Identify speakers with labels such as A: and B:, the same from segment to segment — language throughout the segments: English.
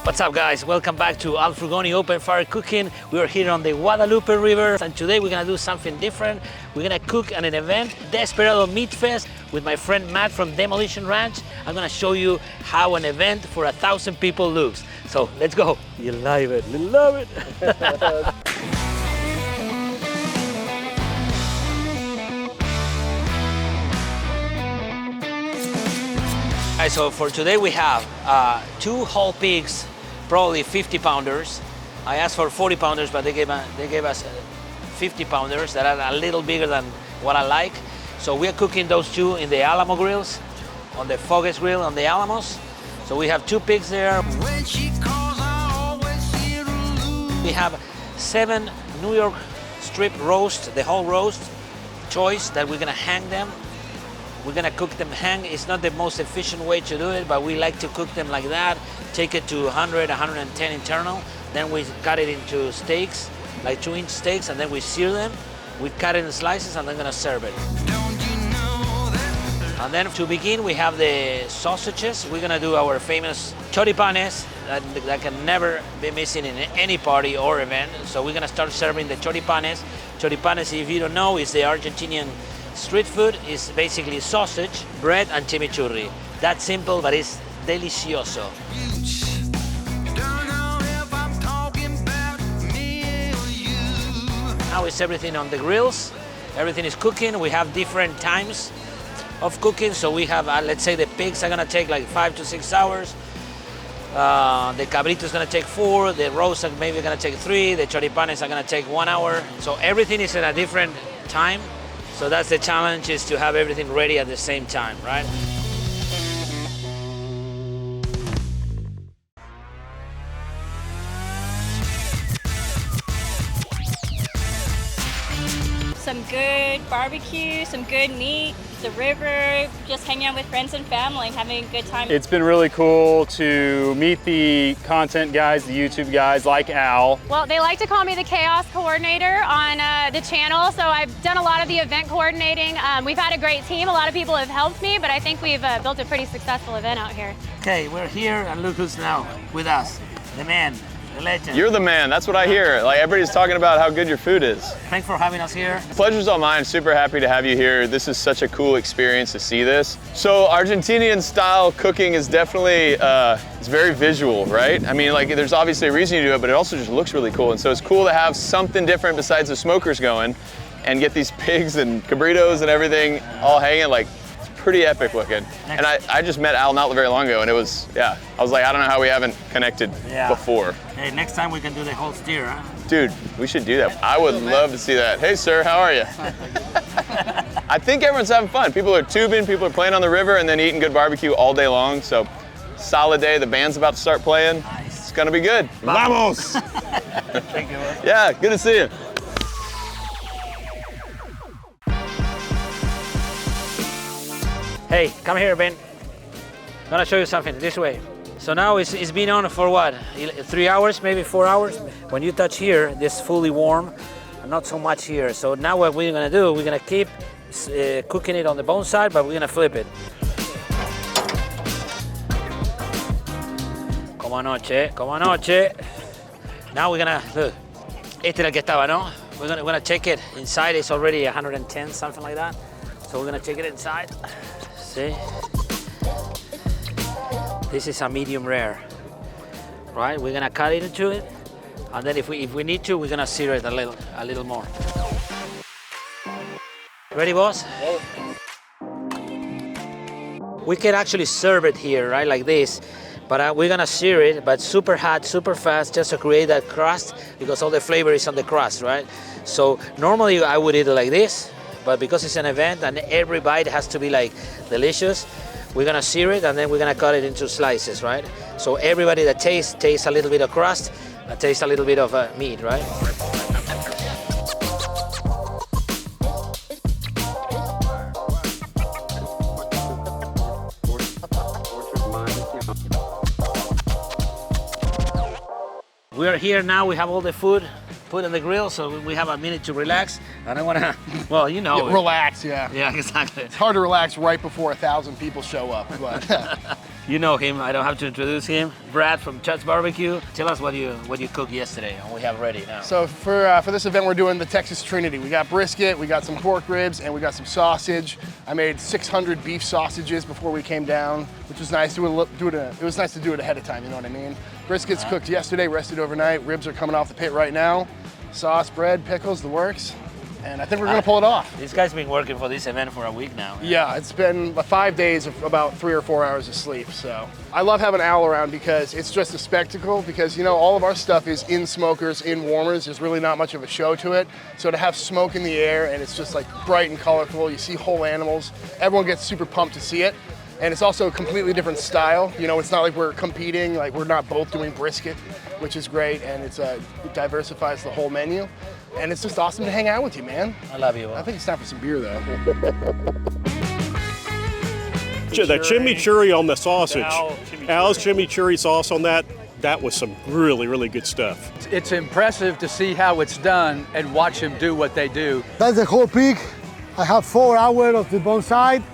A: What's up, guys? Welcome back to Frugoni Open Fire Cooking. We are here on the Guadalupe River, and today we're gonna do something different. We're gonna cook at an event, Desperado Meat Fest, with my friend Matt from Demolition Ranch. I'm gonna show you how an event for 1,000 people looks. So let's go. You love it, you love it. All right, so for today we have 2 whole pigs, probably 50 pounders. I asked for 40 pounders, but they gave us 50 pounders that are a little bigger than what I like. So we're cooking those 2 in the Alamo grills, on the Fogues grill on the Alamos. So we have 2 pigs there. We have 7 New York strip roast, the whole roast choice that we're gonna hang them. We're gonna cook them hang. It's not the most efficient way to do it, but we like to cook them like that. Take it to 100, 110 internal. Then we cut it into steaks, like 2-inch steaks, and then we sear them. We cut it in slices, and then gonna serve it. And then to begin, we have the sausages. We're gonna do our famous choripanes that can never be missing in any party or event. So we're gonna start serving the choripanes. Choripanes, if you don't know, is the Argentinian street food. Is basically sausage, bread, and chimichurri. That's simple, but it's delicioso. Now it's everything on the grills. Everything is cooking. We have different times of cooking. So we have, let's say the pigs are gonna take like 5 to 6 hours. The cabritos is gonna take 4. The roast are maybe gonna take 3. The choripanes are gonna take 1 hour. So everything is at a different time. So that's the challenge, is to have everything ready at the same time, right?
B: Some good barbecue, some good meat, the river, just hanging out with friends and family and having a good time.
C: It's been really cool to meet the content guys, the YouTube guys like Al.
D: Well, they like to call me the chaos coordinator on the channel, so I've done a lot of the event coordinating. We've had a great team. A lot of people have helped me, but I think we've built a pretty successful event out here.
A: Okay, we're here, and look who's now with us, the man. The legend.
E: You're the man, that's what I hear. Like, everybody's talking about how good your food is.
A: Thanks for having us here.
E: Pleasure's all mine, super happy to have you here. This is such a cool experience to see this. So Argentinian style cooking is definitely, it's very visual, right? I mean, like, there's obviously a reason you do it, but it also just looks really cool. And so it's cool to have something different besides the smokers going and get these pigs and cabritos and everything all hanging. Like, pretty epic looking. And I just met Al not very long ago, and it was, yeah, I was like, I don't know how we haven't connected before.
A: Hey, next time we can do the whole steer, huh?
E: Dude, we should do that. I would love to see that. Hey, sir, how are you? I think everyone's having fun. People are tubing, people are playing on the river, and then eating good barbecue all day long. So, solid day. The band's about to start playing. Nice. It's gonna be good. Vamos!
A: Thank you.
E: Yeah, good to see you.
A: Hey, come here, Ben. I'm gonna show you something, this way. So now it's been on for what? 3 hours, maybe 4 hours? When you touch here, this fully warm, and not so much here. So now what we're gonna do, we're gonna keep cooking it on the bone side, but we're gonna flip it. Como anoche, como anoche. Now we're gonna, look, este era el que estaba, no? We're gonna check it inside, it's already 110, something like that. So we're gonna check it inside. See? This is a medium rare, right? We're gonna cut it into it, and then if we need to, we're gonna sear it a little more. Ready, boss? We can actually serve it here, right, like this, but we're gonna sear it, but super hot, super fast, just to create that crust, because all the flavor is on the crust, right? So normally I would eat it like this, but because it's an event and every bite has to be like delicious, we're gonna sear it and then we're gonna cut it into slices, right? So everybody that tastes a little bit of crust and tastes a little bit of meat, right? We are here now, we have all the food put on the grill, so we have a minute to relax. And I wanna, well, you know.
F: Relax, yeah.
A: Yeah, exactly.
F: It's hard to relax right before 1,000 people show up, but
A: You know him. I don't have to introduce him. Brad from Chud's Barbecue. Tell us what you cooked yesterday and we have ready now.
F: So for this event, we're doing the Texas Trinity. We got brisket, we got some pork ribs, and we got some sausage. I made 600 beef sausages before we came down, which was nice. It was nice to do it ahead of time. You know what I mean? Briskets cooked yesterday, rested overnight. Ribs are coming off the pit right now. Sauce, bread, pickles, the works. And I think we're gonna pull it off.
A: This guy's been working for this event for a week now.
F: Yeah, it's been 5 days of about 3 or 4 hours of sleep. So I love having Al around because it's just a spectacle because, you know, all of our stuff is in smokers, in warmers. There's really not much of a show to it. So to have smoke in the air and it's just like bright and colorful, you see whole animals, everyone gets super pumped to see it. And it's also a completely different style. You know, it's not like we're competing, like we're not both doing brisket, which is great. And it diversifies the whole menu. And it's just awesome to hang out with you, man.
A: I love you.
F: I think it's time for some beer, though.
G: The chimichurri on the sausage, Al's chimichurri sauce on that was some really, really good stuff.
H: It's impressive to see how it's done and watch them do what they do.
I: That's the whole pig. I have 4 hours of the bone side,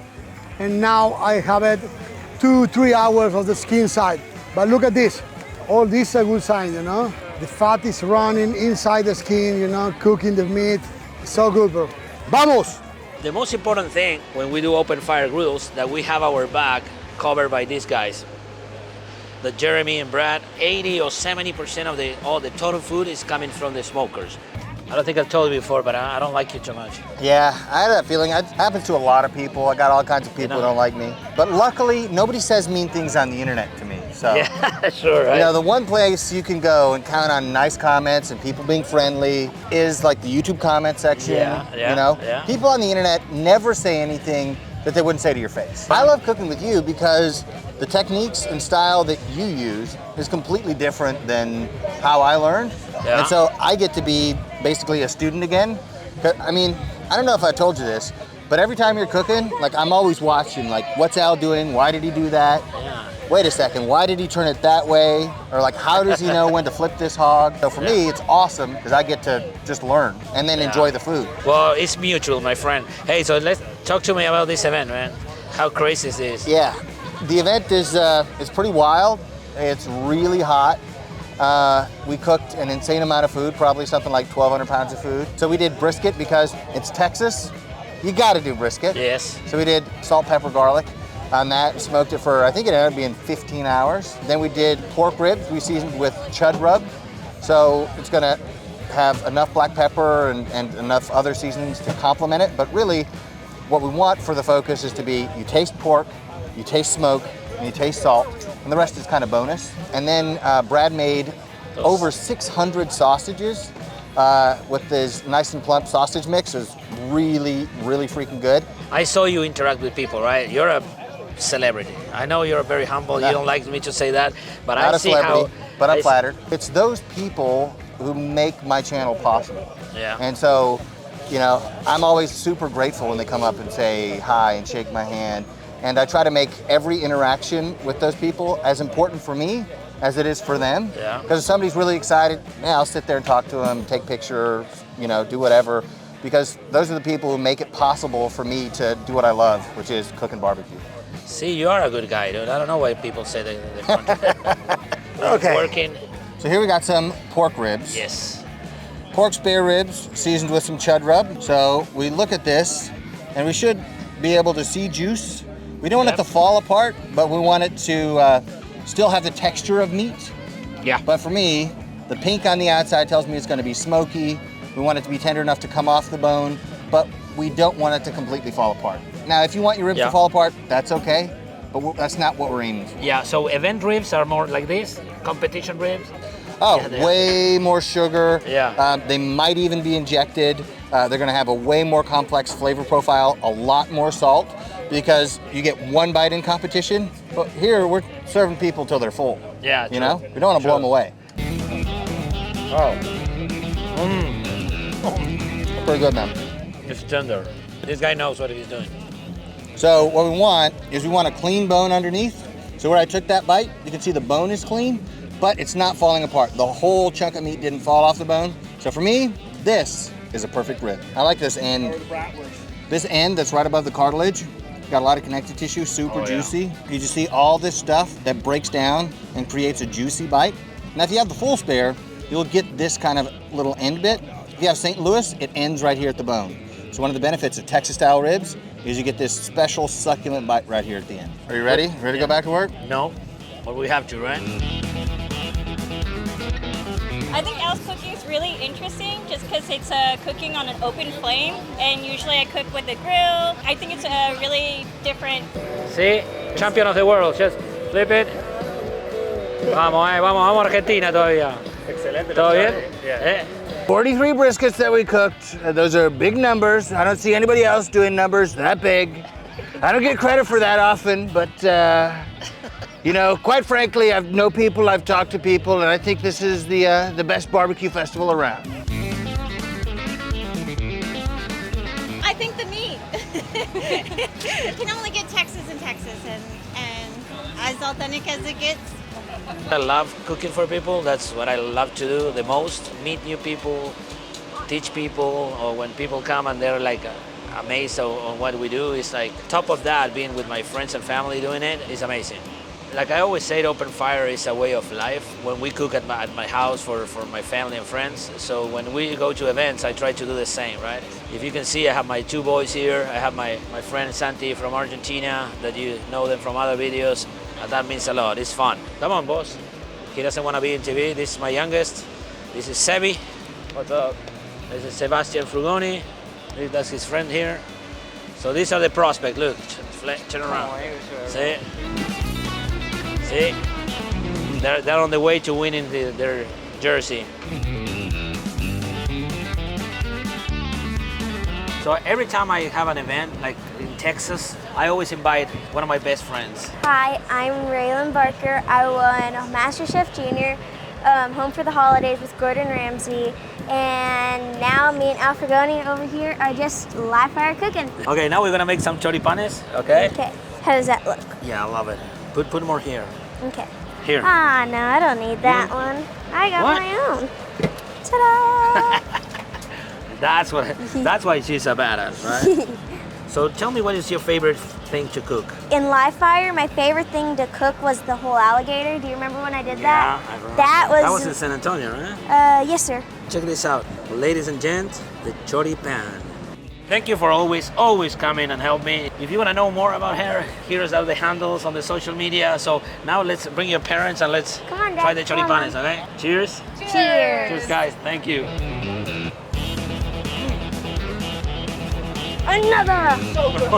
I: and now I have it 2-3 hours of the skin side. But look at this. All this is a good sign, you know? The fat is running inside the skin, you know, cooking the meat. So good, bro. Vamos!
A: The most important thing when we do open fire grills that we have our back covered by these guys. The Jeremy and Brad, 80 or 70% of all the total food is coming from the smokers. I don't think I've told you before, but I don't like you too much.
J: Yeah, I had that feeling. It happens to a lot of people. I got all kinds of people who don't like me. But luckily, nobody says mean things on the internet to me. So,
A: yeah, sure, right?
J: You know, the one place you can go and count on nice comments and people being friendly is like the YouTube comment section. You know, people on the internet never say anything that they wouldn't say to your face. I love cooking with you because the techniques and style that you use is completely different than how I learned. And so I get to be basically a student again. I mean, I don't know if I told you this, but every time you're cooking, like I'm always watching, like what's Al doing? Why did he do that? Wait a second, why did he turn it that way? Or like, how does he know when to flip this hog? So for me, it's awesome because I get to just learn and then enjoy the food.
A: Well, it's mutual, my friend. Hey, so let's talk to me about this event, man. How crazy is this?
J: Yeah, the event is pretty wild. It's really hot. We cooked an insane amount of food, probably something like 1,200 pounds of food. So we did brisket because it's Texas. You gotta do brisket.
A: Yes.
J: So we did salt, pepper, garlic on that. Smoked it for, I think it ended up being 15 hours. Then we did pork ribs. We seasoned with chud rub. So it's gonna have enough black pepper and enough other seasonings to complement it. But really, what we want for the focus is to be, you taste pork, you taste smoke, and you taste salt, and the rest is kind of bonus. And then Brad made over 600 sausages with this nice and plump sausage mix. It was really, really freaking good.
A: I saw you interact with people, right? You're a celebrity. I know you're very humble. You don't like me to say that, but
J: Not
A: I
J: a
A: see
J: celebrity,
A: how.
J: but I'm flattered. It's those people who make my channel possible.
A: Yeah.
J: And so, you know, I'm always super grateful when they come up and say hi and shake my hand. And I try to make every interaction with those people as important for me as it is for them.
A: Yeah.
J: Because if somebody's really excited, yeah, I'll sit there and talk to them, take pictures, you know, do whatever. Because those are the people who make it possible for me to do what I love, which is cook and barbecue.
A: See, you are a good guy, dude. I don't know why people say that.
J: Okay.
A: Working.
J: So here we got some pork ribs.
A: Yes.
J: Pork spare ribs seasoned with some chud rub. So we look at this and we should be able to see juice. We don't want it to fall apart, but we want it to still have the texture of meat.
A: Yeah.
J: But for me, the pink on the outside tells me it's going to be smoky. We want it to be tender enough to come off the bone, but we don't want it to completely fall apart. Now, if you want your ribs to fall apart, that's okay, but that's not what we're aiming for.
A: Yeah, so event ribs are more like this, competition ribs.
J: Oh, way more sugar.
A: Yeah.
J: They might even be injected. They're gonna have a way more complex flavor profile, a lot more salt, because you get one bite in competition, but here we're serving people till they're full.
A: Yeah,
J: you know? We don't wanna blow them away. Pretty good, man.
A: It's tender. This guy knows what he's doing.
J: So what we want is we want a clean bone underneath. So where I took that bite, you can see the bone is clean, but it's not falling apart. The whole chunk of meat didn't fall off the bone. So for me, this is a perfect rib. I like this end. This end that's right above the cartilage, Got a lot of connective tissue, super juicy. You just see all this stuff that breaks down and creates a juicy bite. Now, if you have the full spare, you'll get this kind of little end bit. If you have St. Louis, it ends right here at the bone. So one of the benefits of Texas-style ribs is you get this special succulent bite right here at the end. Are you ready? Ready to go back to work?
A: No, but we have to, right?
B: I think Al's cooking is really interesting just because it's cooking on an open flame, and usually I cook with a grill. I think it's a really different...
A: See, champion of the world, just flip it. Vamos Argentina todavía.
C: Excelente.
A: ¿Todo bien?
C: Yeah.
J: 43 briskets that we cooked. Those are big numbers. I don't see anybody else doing numbers that big. I don't get credit for that often, but you know, quite frankly, I know people, I've talked to people, and I think this is the best barbecue festival around.
K: I think the meat. You can only get Texas in Texas, and as authentic as it gets.
A: I love cooking for people. That's what I love to do the most. Meet new people, teach people, or when people come and they're like amazed on what we do. It's like top of that, being with my friends and family doing it is amazing. Like I always say, open fire is a way of life. When we cook at my house for my family and friends, so when we go to events, I try to do the same, right? If you can see, I have my two boys here. I have my friend Santi from Argentina, that you know them from other videos. That means a lot. It's fun. Come on, boss. He doesn't want to be in TV. This is my youngest. This is Sebi.
C: What's up?
A: This is Sebastian Frugoni. That's his friend here. So these are the prospects. Look, turn around. See? See? They're on the way to winning their jersey. So every time I have an event, like in Texas, I always invite one of my best friends.
L: Hi, I'm Railen Barker. I won MasterChef Junior, Home for the Holidays with Gordon Ramsay, and now me and Al Frugoni over here are just live fire cooking.
A: Okay, now we're gonna make some choripanes, okay?
L: Okay, how does that look?
A: Yeah, I love it. Put more here.
L: Okay.
A: Here.
L: Ah, no, I don't need that one. I got
A: What?
L: my own. Ta-da!
A: That's why she's a badass, right? So tell me, what is your favorite thing to cook?
L: In live fire, my favorite thing to cook was the whole alligator. Do you remember when I did that?
A: Yeah, I remember.
L: That was
A: in San Antonio, right?
L: Yes, sir.
A: Check this out, ladies and gents, the choripan. Thank you for always coming and help me. If you want to know more about her, here's all the handles on the social media. So now let's bring your parents and let's try the choripanes, okay? Cheers.
L: Cheers.
A: Cheers, guys. Thank you.
L: Another.
A: So good.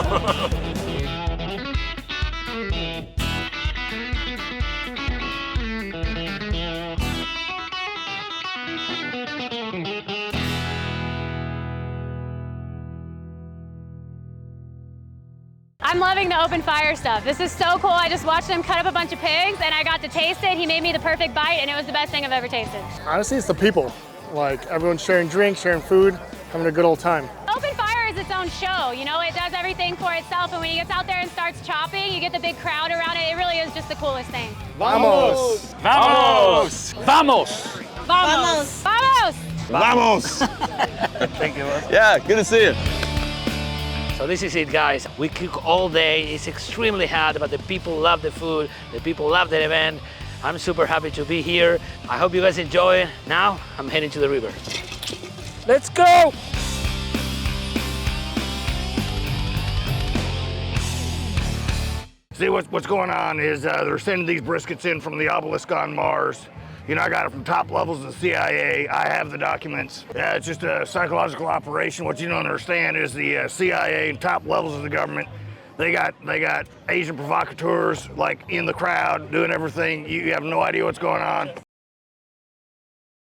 D: I'm loving the open fire stuff. This is so cool. I just watched him cut up a bunch of pigs and I got to taste it. He made me the perfect bite and it was the best thing I've ever tasted.
F: Honestly, it's the people. Like everyone's sharing drinks, sharing food, having a good old time.
D: Open fire is its own show. You know, it does everything for itself, and when he gets out there and starts chopping, you get the big crowd around it. It really is just the coolest thing.
F: Vamos!
C: Vamos! Vamos!
D: Vamos! Vamos!
C: Vamos!
A: Thank you.
E: Yeah, good to see you.
A: So this is it, guys. We cook all day. It's extremely hot, but the people love the food. The people love the event. I'm super happy to be here. I hope you guys enjoy it. Now, I'm heading to the river. Let's go!
M: See, what's going on is they're sending these briskets in from the obelisk on Mars. You know, I got it from top levels of the CIA. I have the documents. Yeah, it's just a psychological operation. What you don't understand is the CIA and top levels of the government, they got Asian provocateurs like in the crowd doing everything. You have no idea what's going on.